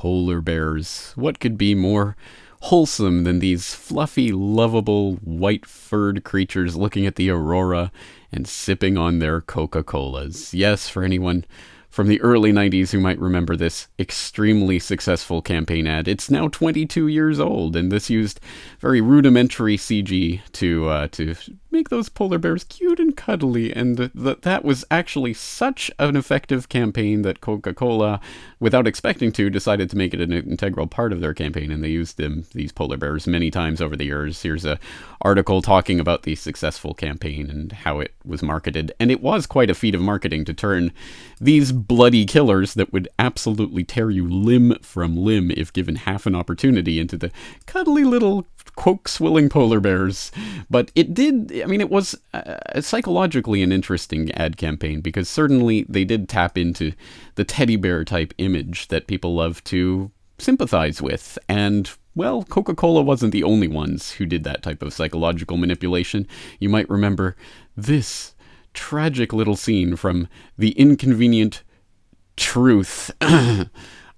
polar bears. What could be more wholesome than these fluffy, lovable, white-furred creatures looking at the aurora and sipping on their Coca-Colas? Yes, for anyone from the early 90s who might remember this extremely successful campaign ad. It's now 22 years old, and this used very rudimentary CG to make those polar bears cute and cuddly, and that was actually such an effective campaign that Coca-Cola, without expecting to, decided to make it an integral part of their campaign, and they used these polar bears many times over the years. Here's a article talking about the successful campaign and how it was marketed, and it was quite a feat of marketing to turn these bloody killers that would absolutely tear you limb from limb if given half an opportunity into the cuddly little quoke-swilling polar bears. But it was psychologically an interesting ad campaign, because certainly they did tap into the teddy bear type image that people love to sympathize with. And, well, Coca-Cola wasn't the only ones who did that type of psychological manipulation. You might remember this tragic little scene from The Inconvenient Truth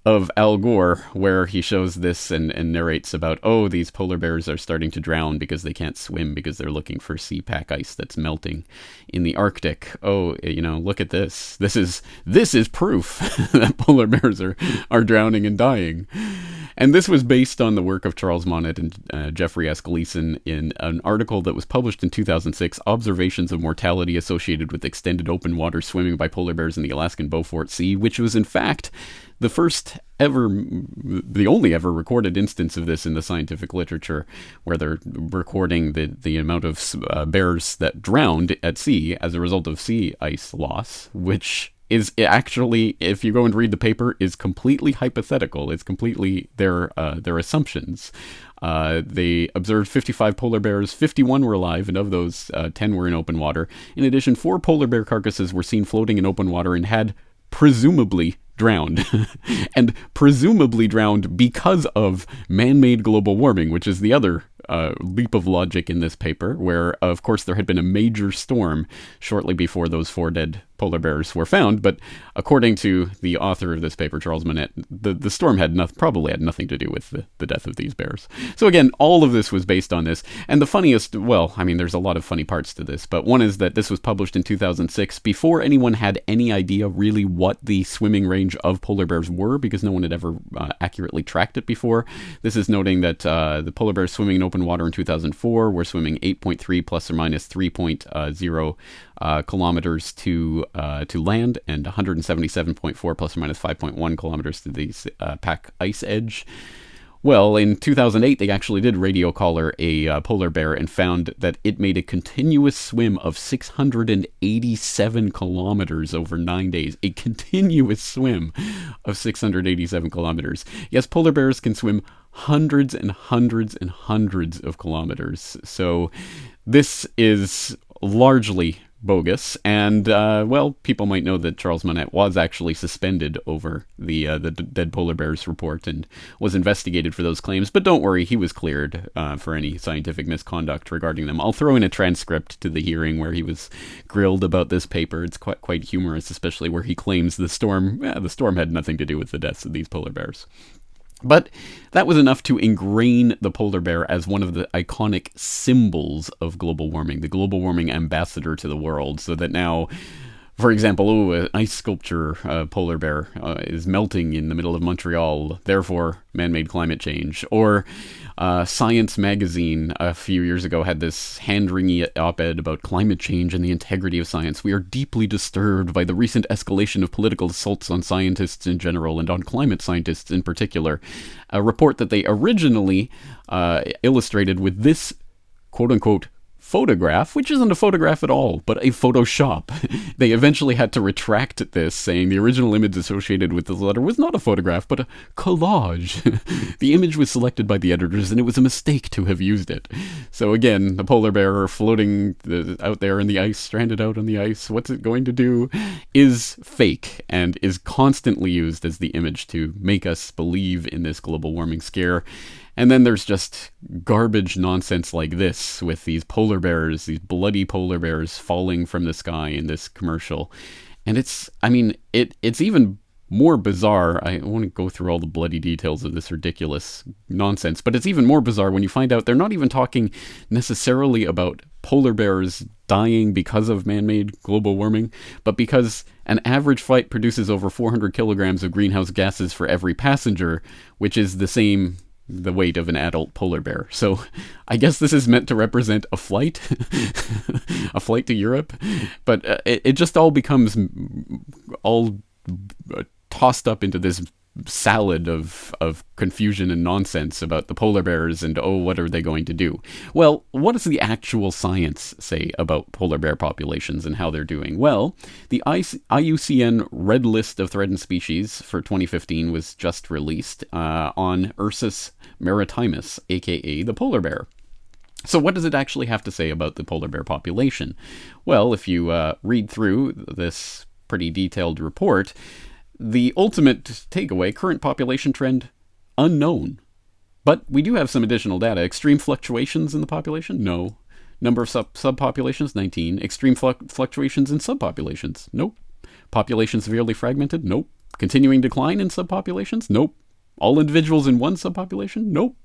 of Al Gore, where he shows this and narrates about, oh, these polar bears are starting to drown because they can't swim because they're looking for sea pack ice that's melting in the Arctic. Oh, look at this. This is proof that polar bears are drowning and dying. And this was based on the work of Charles Monnet and Jeffrey S. Gleason in an article that was published in 2006, Observations of Mortality Associated with Extended Open Water Swimming by Polar Bears in the Alaskan Beaufort Sea, which was in fact the only ever recorded instance of this in the scientific literature, where they're recording the amount of bears that drowned at sea as a result of sea ice loss, which is actually, if you go and read the paper, is completely hypothetical. It's completely their assumptions. They observed 55 polar bears, 51 were alive, and of those, 10 were in open water. In addition, 4 polar bear carcasses were seen floating in open water and had presumably drowned, and presumably drowned because of man-made global warming, which is the other leap of logic in this paper, where, of course, there had been a major storm shortly before those 4 dead polar bears were found, but according to the author of this paper, Charles Monnet, the storm probably had nothing to do with the death of these bears. So again, all of this was based on this, and the funniest, there's a lot of funny parts to this, but one is that this was published in 2006, before anyone had any idea really what the swimming range of polar bears were, because no one had ever accurately tracked it before. This is noting that the polar bears swimming in open water in 2004 were swimming 8.3 plus or minus 3.0 kilometers to land, and 177.4 plus or minus 5.1 kilometers to the pack ice edge. Well, in 2008, they actually did radio collar a polar bear and found that it made a continuous swim of 687 kilometers over 9 days. A continuous swim of 687 kilometers. Yes, polar bears can swim hundreds and hundreds and hundreds of kilometers. So this is largely bogus, and people might know that Charles Monnet was actually suspended over the dead polar bears report and was investigated for those claims, but don't worry, he was cleared for any scientific misconduct regarding them. I'll throw in a transcript to the hearing where he was grilled about this paper. It's quite humorous, especially where he claims the storm had nothing to do with the deaths of these polar bears. But that was enough to ingrain the polar bear as one of the iconic symbols of global warming, the global warming ambassador to the world, so that now, for example, an ice sculpture polar bear is melting in the middle of Montreal, therefore man-made climate change. Or Science magazine a few years ago had this hand-wringing op-ed about climate change and the integrity of science. We are deeply disturbed by the recent escalation of political assaults on scientists in general and on climate scientists in particular. A report that they originally illustrated with this quote-unquote photograph, which isn't a photograph at all, but a Photoshop. They eventually had to retract this, saying the original image associated with this letter was not a photograph, but a collage. The image was selected by the editors, and it was a mistake to have used it. So again, the polar bear floating out there in the ice, stranded out on the ice, what's it going to do, is fake, and is constantly used as the image to make us believe in this global warming scare. And then there's just garbage nonsense like this with these polar bears, these bloody polar bears falling from the sky in this commercial. And it's even more bizarre. I won't go through all the bloody details of this ridiculous nonsense, but it's even more bizarre when you find out they're not even talking necessarily about polar bears dying because of man-made global warming, but because an average flight produces over 400 kilograms of greenhouse gases for every passenger, which is the weight of an adult polar bear. So I guess this is meant to represent a flight, a flight to Europe, but it just all becomes all tossed up into this salad of confusion and nonsense about the polar bears and, oh, what are they going to do? Well, what does the actual science say about polar bear populations and how they're doing? Well, the IUCN Red List of Threatened Species for 2015 was just released on Ursus maritimus, aka the polar bear. So what does it actually have to say about the polar bear population? Well, if you read through this pretty detailed report, the ultimate takeaway: current population trend, unknown. But we do have some additional data. Extreme fluctuations in the population? No. Number of subpopulations? 19. Extreme fluctuations in subpopulations? Nope. Population severely fragmented? Nope. Continuing decline in subpopulations? Nope. All individuals in one subpopulation? Nope.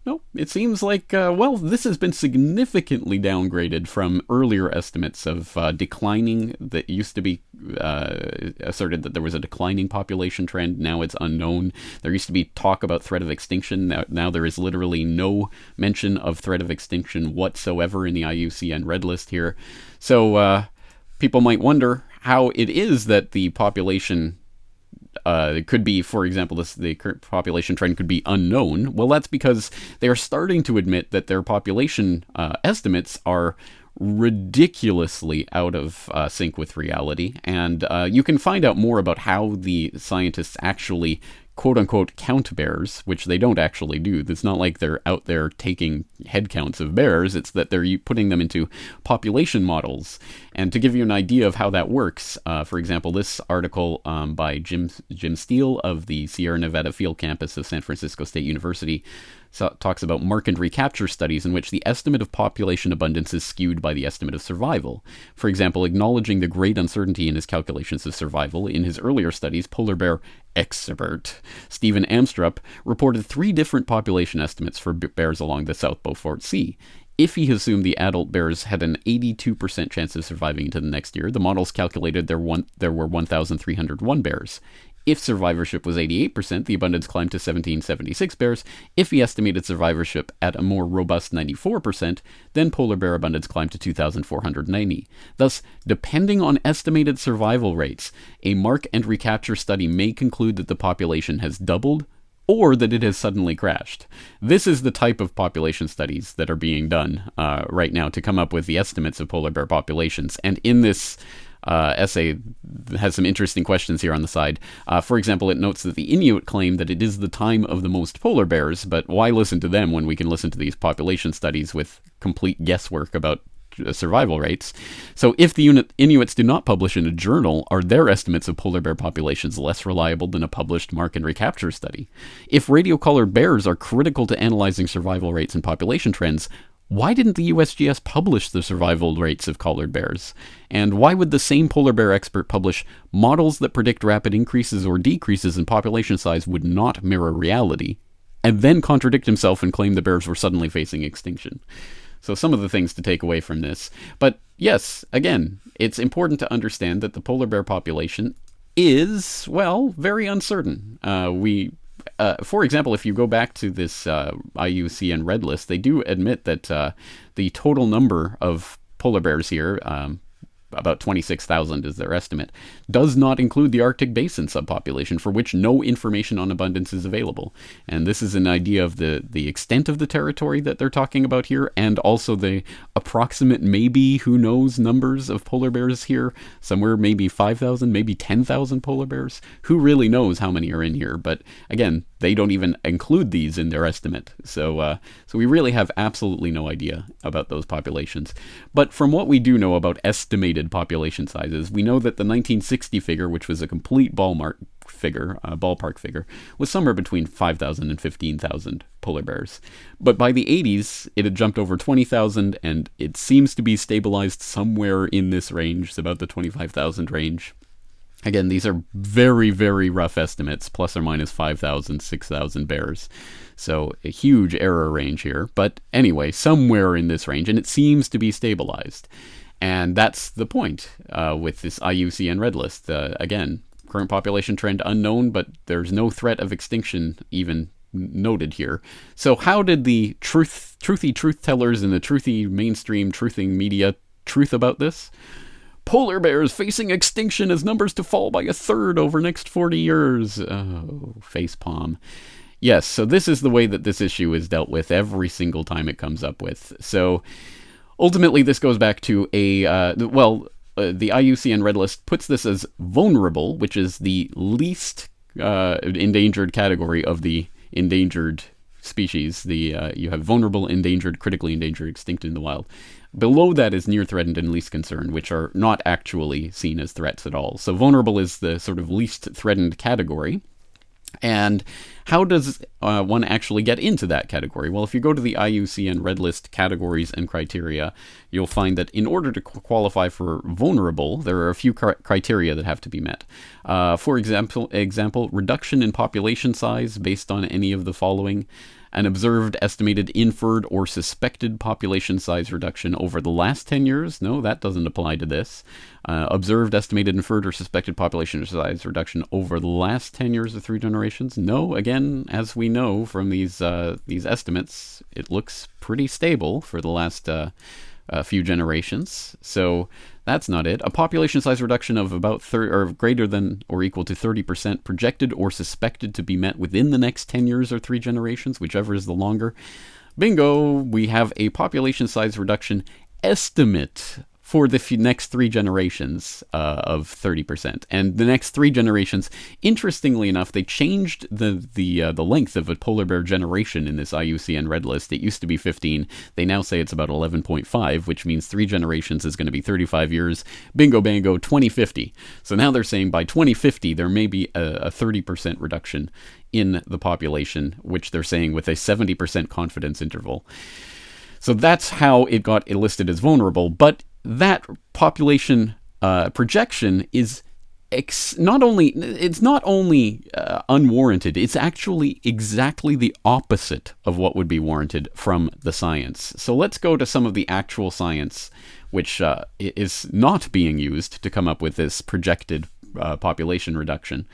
No, it seems like, this has been significantly downgraded from earlier estimates of declining, that used to be asserted that there was a declining population trend. Now it's unknown. There used to be talk about threat of extinction. Now there is literally no mention of threat of extinction whatsoever in the IUCN Red List here. So people might wonder how it is that the population it could be, for example, the current population trend could be unknown. Well, that's because they are starting to admit that their population estimates are ridiculously out of sync with reality. And you can find out more about how the scientists actually quote-unquote count bears, which they don't actually do. It's not like they're out there taking head counts of bears. It's that they're putting them into population models. And to give you an idea of how that works, for example, this article by Jim Steele of the Sierra Nevada Field Campus of San Francisco State University talks about mark and recapture studies in which the estimate of population abundance is skewed by the estimate of survival. For example, acknowledging the great uncertainty in his calculations of survival, in his earlier studies, polar bear expert Stephen Amstrup reported 3 different population estimates for bears along the South Beaufort Sea. If he assumed the adult bears had an 82% chance of surviving into the next year, the models calculated there were 1,301 bears. If survivorship was 88%, the abundance climbed to 1,776 bears. If he estimated survivorship at a more robust 94%, then polar bear abundance climbed to 2,490. Thus, depending on estimated survival rates, a mark and recapture study may conclude that the population has doubled or that it has suddenly crashed. This is the type of population studies that are being done right now to come up with the estimates of polar bear populations. And in this essay has some interesting questions here on the side. For example, it notes that the Inuit claim that it is the time of the most polar bears, but why listen to them when we can listen to these population studies with complete guesswork about survival rates? So if the Inuits do not publish in a journal, are their estimates of polar bear populations less reliable than a published mark and recapture study? If radio-collared bears are critical to analyzing survival rates and population trends, why didn't the USGS publish the survival rates of collared bears? And why would the same polar bear expert publish models that predict rapid increases or decreases in population size would not mirror reality, and then contradict himself and claim the bears were suddenly facing extinction? So some of the things to take away from this. But yes, again, it's important to understand that the polar bear population is, well, very uncertain. For example, if you go back to this IUCN Red List, they do admit that the total number of polar bears here, about 26,000 is their estimate, does not include the Arctic Basin subpopulation, for which no information on abundance is available. And this is an idea of the extent of the territory that they're talking about here, and also the approximate, maybe, who knows, numbers of polar bears here. Somewhere maybe 5,000, maybe 10,000 polar bears. Who really knows how many are in here? But again, they don't even include these in their estimate. So we really have absolutely no idea about those populations. But from what we do know about estimated population sizes, we know that the 1960 figure, which was a complete ballpark figure, was somewhere between 5,000 and 15,000 polar bears. But by the 80s, it had jumped over 20,000, and it seems to be stabilized somewhere in this range, it's about the 25,000 range. Again, these are very, very rough estimates, plus or minus 5,000, 6,000 bears. So a huge error range here. But anyway, somewhere in this range, and it seems to be stabilized. And that's the point with this IUCN Red List. Again, current population trend unknown, but there's no threat of extinction even noted here. So how did the truthy truth tellers and the truthy mainstream truthing media truth about this? Polar bears facing extinction as numbers to fall by a third over next 40 years. Oh, facepalm. Yes, so this is the way that this issue is dealt with every single time it comes up with. So ultimately, this goes back to the IUCN Red List puts this as vulnerable, which is the least endangered category of the endangered species. You have vulnerable, endangered, critically endangered, extinct in the wild. Below that is near threatened and least concerned, which are not actually seen as threats at all. So vulnerable is the sort of least threatened category. And how does one actually get into that category? Well, if you go to the IUCN Red List categories and criteria, you'll find that in order to qualify for vulnerable, there are a few criteria that have to be met. For example, reduction in population size based on any of the following: an observed, estimated, inferred, or suspected population size reduction over the last 10 years. No, that doesn't apply to this. Observed, estimated, inferred, or suspected population size reduction over the last 10 years of 3 generations. No, again, as we know from these estimates, it looks pretty stable for the last few generations. So that's not it. A population size reduction of about or greater than or equal to 30% projected or suspected to be met within the next 10 years or 3 generations, whichever is the longer. Bingo, we have a population size reduction estimate for the next 3 generations of 30%. And the next 3 generations, interestingly enough, they changed the length of a polar bear generation in this IUCN Red List. It used to be 15. They now say it's about 11.5, which means 3 generations is going to be 35 years. Bingo bango, 2050. So now they're saying by 2050, there may be a 30% reduction in the population, which they're saying with a 70% confidence interval. So that's how it got listed as vulnerable, but that population projection is not only unwarranted, it's actually exactly the opposite of what would be warranted from the science. So let's go to some of the actual science, which is not being used to come up with this projected population reduction.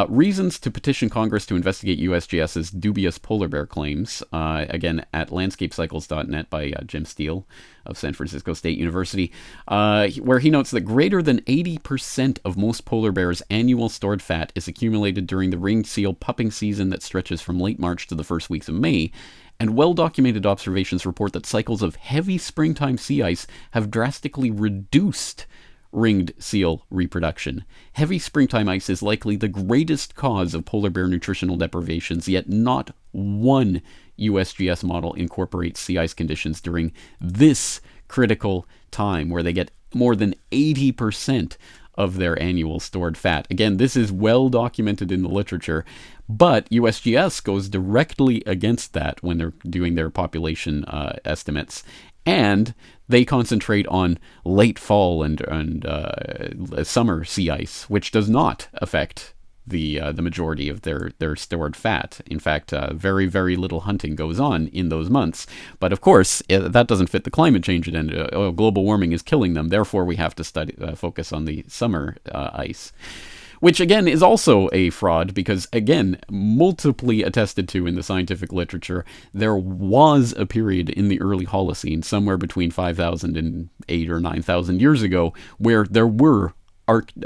Reasons to petition Congress to investigate USGS's dubious polar bear claims. Again, at landscapecycles.net by Jim Steele of San Francisco State University, where he notes that greater than 80% of most polar bears' annual stored fat is accumulated during the ringed seal pupping season that stretches from late March to the first weeks of May. And well-documented observations report that cycles of heavy springtime sea ice have drastically reduced ringed seal reproduction. Heavy springtime ice is likely the greatest cause of polar bear nutritional deprivations, yet not one USGS model incorporates sea ice conditions during this critical time where they get more than 80% of their annual stored fat. Again, this is well documented in the literature, but USGS goes directly against that when they're doing their population estimates. And they concentrate on late fall and summer sea ice, which does not affect the majority of their stored fat. In fact, very, very little hunting goes on in those months. But of course, that doesn't fit the climate change agenda. Global warming is killing them. Therefore, we have to focus on the summer ice. Which, again, is also a fraud because, again, multiply attested to in the scientific literature, there was a period in the early Holocene, somewhere between 5,000 and 8,000 or 9,000 years ago, where there were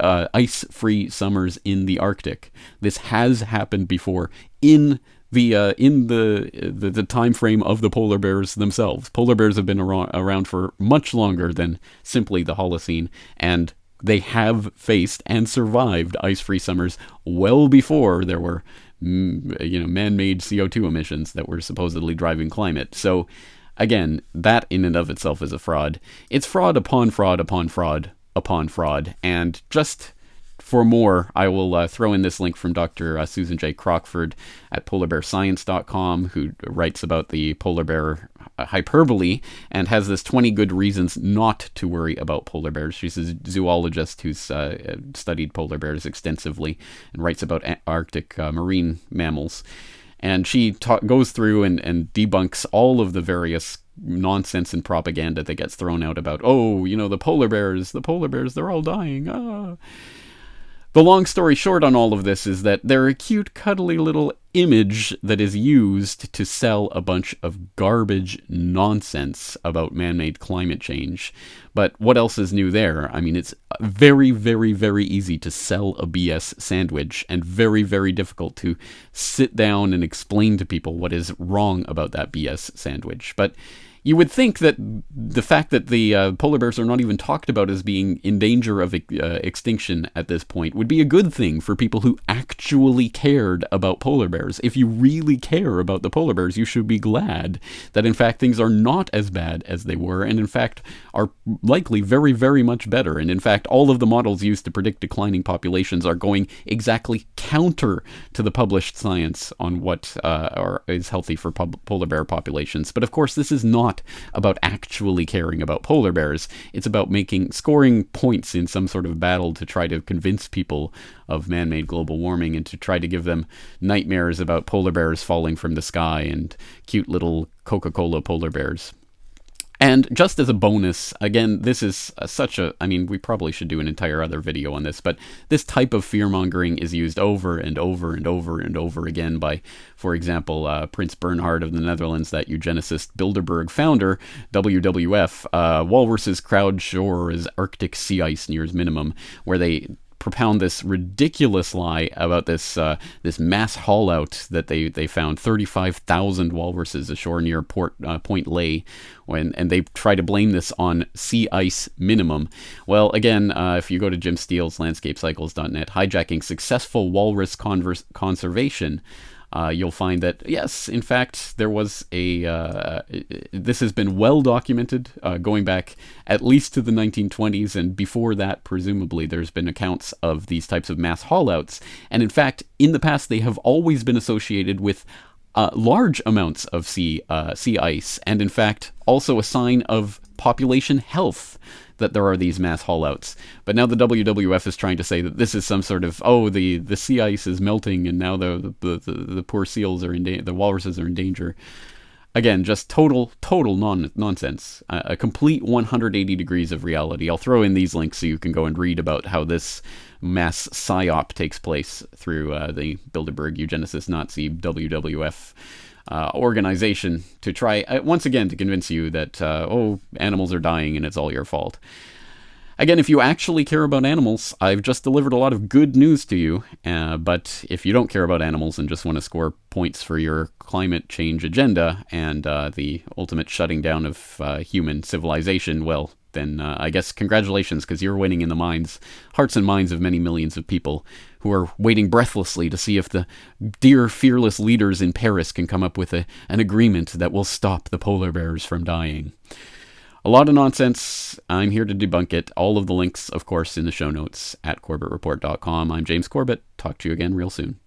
ice-free summers in the Arctic. This has happened before in the time frame of the polar bears themselves. Polar bears have been around for much longer than simply the Holocene, and they have faced and survived ice-free summers well before there were, man-made CO2 emissions that were supposedly driving climate. So, again, that in and of itself is a fraud. It's fraud upon fraud upon fraud upon fraud. And just for more, I will throw in this link from Dr. Susan J. Crockford at polarbearscience.com, who writes about the polar bear hyperbole and has this 20 good reasons not to worry about polar bears. She's a zoologist who's studied polar bears extensively and writes about Arctic marine mammals. And she goes through and debunks all of the various nonsense and propaganda that gets thrown out about, oh, the polar bears, they're all dying. Ah. The long story short on all of this is that they're a cute, cuddly little image that is used to sell a bunch of garbage nonsense about man-made climate change. But what else is new there? I mean, it's very, very, very easy to sell a BS sandwich and very, very difficult to sit down and explain to people what is wrong about that BS sandwich. But you would think that the fact that the polar bears are not even talked about as being in danger of extinction at this point would be a good thing for people who actually cared about polar bears. If you really care about the polar bears, you should be glad that, in fact, things are not as bad as they were, and in fact are likely very, very much better. And in fact, all of the models used to predict declining populations are going exactly counter to the published science on what is healthy for polar bear populations. But of course, this is not about actually caring about polar bears. It's about scoring points in some sort of battle to try to convince people of man-made global warming and to try to give them nightmares about polar bears falling from the sky and cute little Coca-Cola polar bears. And just as a bonus, again, this is we probably should do an entire other video on this, but this type of fear-mongering is used over and over and over and over again by, for example, Prince Bernhard of the Netherlands, that eugenicist Bilderberg founder, WWF, walruses crowd shore as Arctic sea ice nears minimum, where they propound this ridiculous lie about this mass haul out that they found 35,000 walruses ashore near Point Ley, and they try to blame this on sea ice minimum. Well, again, if you go to Jim Steele's landscapecycles.net, hijacking successful walrus conservation, you'll find that, yes, in fact, there was this has been well documented, going back at least to the 1920s, and before that, presumably, there's been accounts of these types of mass haul-outs, and in fact, in the past, they have always been associated with large amounts of sea ice, and in fact, also a sign of population health that there are these mass haul-outs. But now the WWF is trying to say that this is some sort of, the sea ice is melting and now the poor seals are the walruses are in danger. Again, just total nonsense. A complete 180 degrees of reality. I'll throw in these links so you can go and read about how this mass psyop takes place through the Bilderberg eugenicist Nazi WWF organization to try, once again, to convince you that, animals are dying and it's all your fault. Again, if you actually care about animals, I've just delivered a lot of good news to you, but if you don't care about animals and just want to score points for your climate change agenda and the ultimate shutting down of human civilization, well, then I guess congratulations, because you're winning in the hearts and minds of many millions of people who are waiting breathlessly to see if the dear fearless leaders in Paris can come up with an agreement that will stop the polar bears from dying. A lot of nonsense. I'm here to debunk it. All of the links, of course, in the show notes at corbettreport.com. I'm James Corbett. Talk to you again real soon.